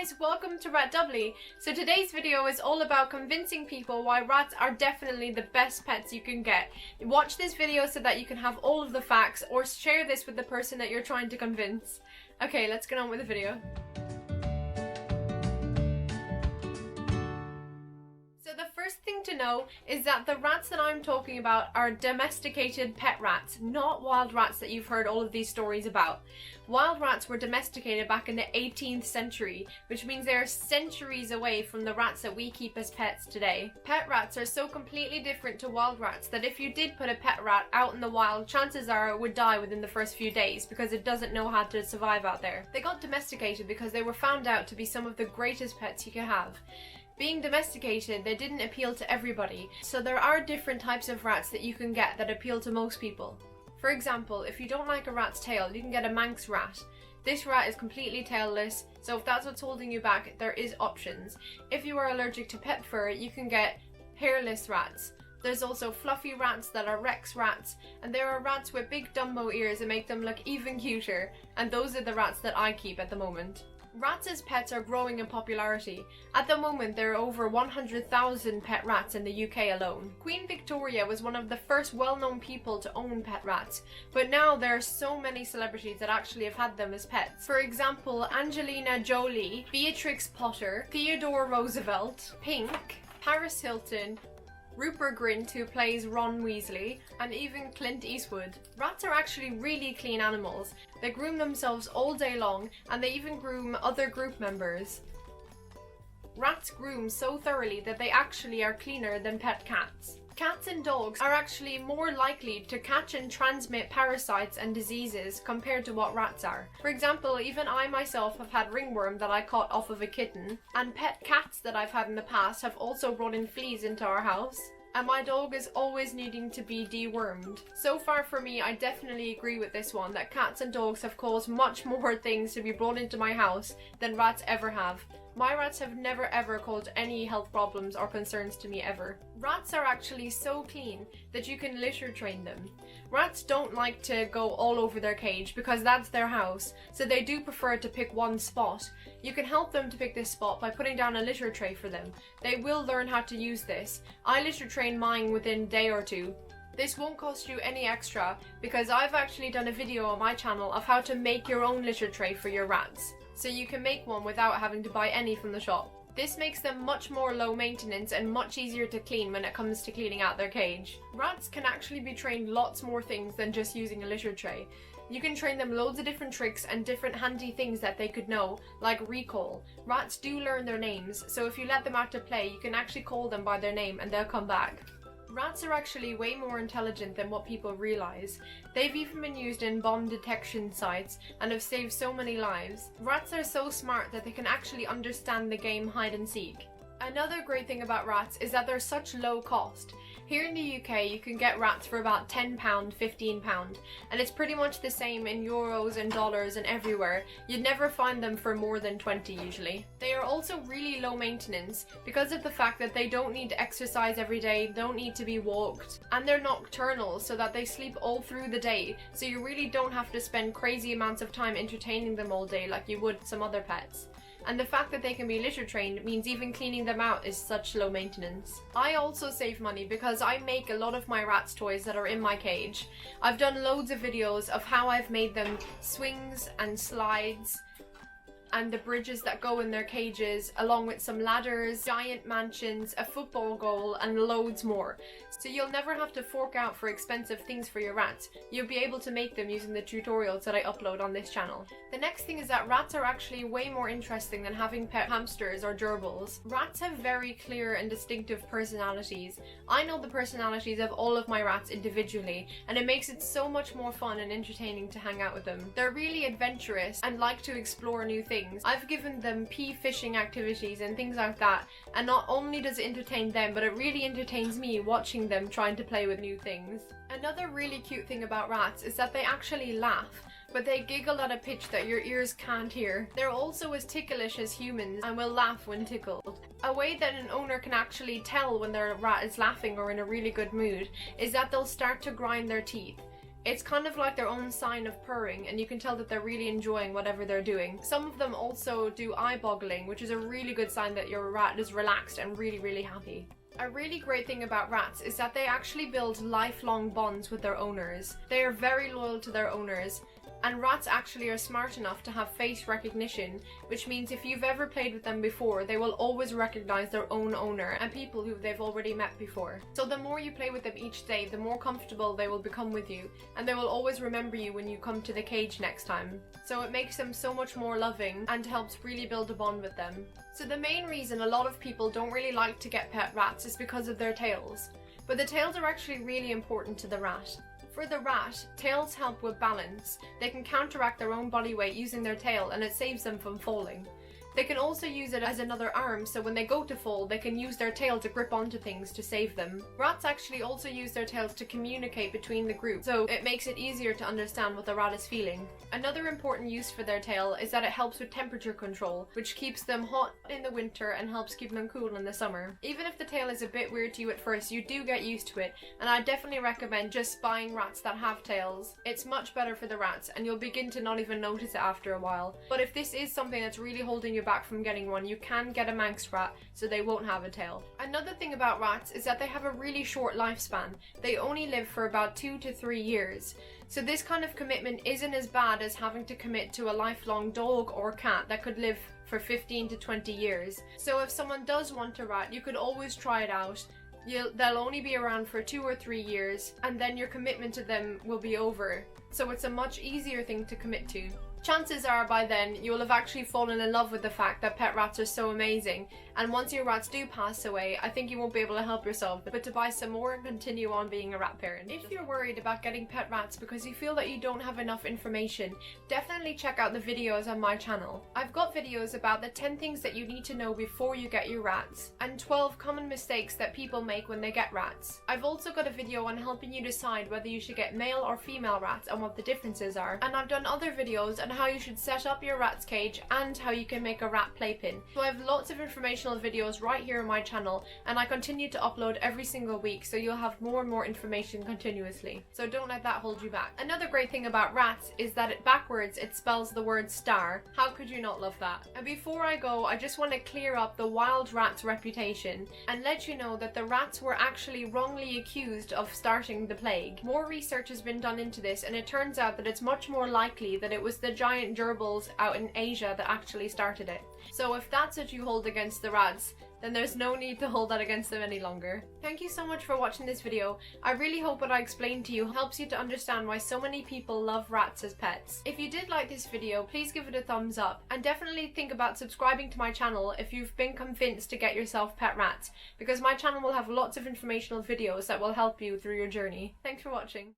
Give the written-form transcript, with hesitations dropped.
guys, welcome to Ratdubly. So today's video is all about convincing people why rats are definitely the best pets you can get. Watch this video so that you can have all of the facts, or share this with the person that you're trying to convince. Okay, let's get on with the video. So the first thing to know is that the rats that I'm talking about are domesticated pet rats, not wild rats that you've heard all of these stories about. Wild rats were domesticated back in the 18th century, which means they are centuries away from the rats that we keep as pets today. Pet rats are so completely different to wild rats that if you did put a pet rat out in the wild, chances are it would die within the first few days because it doesn't know how to survive out there. They got domesticated because they were found out to be some of the greatest pets you could have. Being domesticated, they didn't appeal to everybody, so there are different types of rats that you can get that appeal to most people. For example, if you don't like a rat's tail, you can get a Manx rat. This rat is completely tailless, so if that's what's holding you back, there is options. If you are allergic to pet fur, you can get hairless rats. There's also fluffy rats that are Rex rats, and there are rats with big Dumbo ears that make them look even cuter, and those are the rats that I keep at the moment. Rats as pets are growing in popularity. At the moment, there are over 100,000 pet rats in the UK alone. Queen Victoria was one of the first well-known people to own pet rats, but now there are so many celebrities that actually have had them as pets. For example, Angelina Jolie, Beatrix Potter, Theodore Roosevelt, Pink, Paris Hilton, Rupert Grint, who plays Ron Weasley, and even Clint Eastwood. Rats are actually really clean animals. They groom themselves all day long, and they even groom other group members. Rats groom so thoroughly that they actually are cleaner than pet cats. Cats and dogs are actually more likely to catch and transmit parasites and diseases compared to what rats are. For example, even I myself have had ringworm that I caught off of a kitten, and pet cats that I've had in the past have also brought in fleas into our house. And my dog is always needing to be dewormed. So far for me, I definitely agree with this one, that cats and dogs have caused much more things to be brought into my house than rats ever have. My rats have never ever caused any health problems or concerns to me ever. Rats are actually so clean that you can litter train them. Rats don't like to go all over their cage because that's their house, so they do prefer to pick one spot. You can help them to pick this spot by putting down a litter tray for them. They will learn how to use this. I litter train mine within a day or two. This won't cost you any extra because I've actually done a video on my channel of how to make your own litter tray for your rats. So you can make one without having to buy any from the shop. This makes them much more low maintenance and much easier to clean when it comes to cleaning out their cage. Rats can actually be trained lots more things than just using a litter tray. You can train them loads of different tricks and different handy things that they could know, like recall. Rats do learn their names, so if you let them out to play, you can actually call them by their name and they'll come back. Rats are actually way more intelligent than what people realize. They've even been used in bomb detection sites and have saved so many lives. Rats are so smart that they can actually understand the game hide and seek. Another great thing about rats is that they're such low cost. Here in the UK, you can get rats for about £10, £15, and it's pretty much the same in euros and dollars and everywhere. You'd never find them for more than 20 usually. They are also really low maintenance because of the fact that they don't need to exercise every day, don't need to be walked, and they're nocturnal so that they sleep all through the day, so you really don't have to spend crazy amounts of time entertaining them all day like you would some other pets. And the fact that they can be litter trained means even cleaning them out is such low maintenance. I also save money because I make a lot of my rats toys that are in my cage. I've done loads of videos of how I've made them swings and slides and the bridges that go in their cages, along with some ladders, giant mansions, a football goal, and loads more. So you'll never have to fork out for expensive things for your rats. You'll be able to make them using the tutorials that I upload on this channel. The next thing is that rats are actually way more interesting than having pet hamsters or gerbils. Rats have very clear and distinctive personalities. I know the personalities of all of my rats individually, and it makes it so much more fun and entertaining to hang out with them. They're really adventurous and like to explore new things. I've given them pea fishing activities and things like that, and not only does it entertain them, but it really entertains me watching them trying to play with new things. Another really cute thing about rats is that they actually laugh, but they giggle at a pitch that your ears can't hear. They're also as ticklish as humans and will laugh when tickled. A way that an owner can actually tell when their rat is laughing or in a really good mood is that they'll start to grind their teeth. It's kind of like their own sign of purring, and you can tell that they're really enjoying whatever they're doing. Some of them also do eye boggling, which is a really good sign that your rat is relaxed and really happy. A really great thing about rats is that they actually build lifelong bonds with their owners. They are very loyal to their owners, and rats actually are smart enough to have face recognition, which means if you've ever played with them before, they will always recognize their own owner and people who they've already met before. So the more you play with them each day, the more comfortable they will become with you, and they will always remember you when you come to the cage next time. So it makes them so much more loving and helps really build a bond with them. So the main reason a lot of people don't really like to get pet rats is because of their tails. But the tails are actually really important to the rat. For the rat, tails help with balance. They can counteract their own body weight using their tail, and it saves them from falling. They can also use it as another arm, so when they go to fall, they can use their tail to grip onto things to save them. Rats actually also use their tails to communicate between the group, so it makes it easier to understand what the rat is feeling. Another important use for their tail is that it helps with temperature control, which keeps them hot in the winter and helps keep them cool in the summer. Even if the tail is a bit weird to you at first, you do get used to it, and I definitely recommend just buying rats that have tails. It's much better for the rats, and you'll begin to not even notice it after a while. But if this is something that's really holding you back from getting one, you can get a Manx rat so they won't have a tail. Another thing about rats is that they have a really short lifespan. They only live for about 2 to 3 years. So this kind of commitment isn't as bad as having to commit to a lifelong dog or cat that could live for 15 to 20 years. So if someone does want a rat, you could always try it out. They'll only be around for 2 or 3 years, and then your commitment to them will be over. So it's a much easier thing to commit to. Chances are by then you will have actually fallen in love with the fact that pet rats are so amazing, and once your rats do pass away, I think you won't be able to help yourself but to buy some more and continue on being a rat parent. If you're worried about getting pet rats because you feel that you don't have enough information, definitely check out the videos on my channel. I've got videos about the 10 things that you need to know before you get your rats, and 12 common mistakes that people make when they get rats. I've also got a video on helping you decide whether you should get male or female rats and what the differences are, and I've done other videos on how you should set up your rat's cage and how you can make a rat playpen. So I have lots of informational videos right here on my channel, and I continue to upload every single week, so you'll have more and more information continuously. So don't let that hold you back. Another great thing about rats is that backwards it spells the word star. How could you not love that? And before I go, I just want to clear up the wild rat's reputation and let you know that the rats were actually wrongly accused of starting the plague. More research has been done into this, and it turns out that it's much more likely that it was the giant gerbils out in Asia that actually started it. So if that's what you hold against the rats, then there's no need to hold that against them any longer. Thank you so much for watching this video. I really hope what I explained to you helps you to understand why so many people love rats as pets. If you did like this video, please give it a thumbs up, and definitely think about subscribing to my channel if you've been convinced to get yourself pet rats, because my channel will have lots of informational videos that will help you through your journey. Thanks for watching.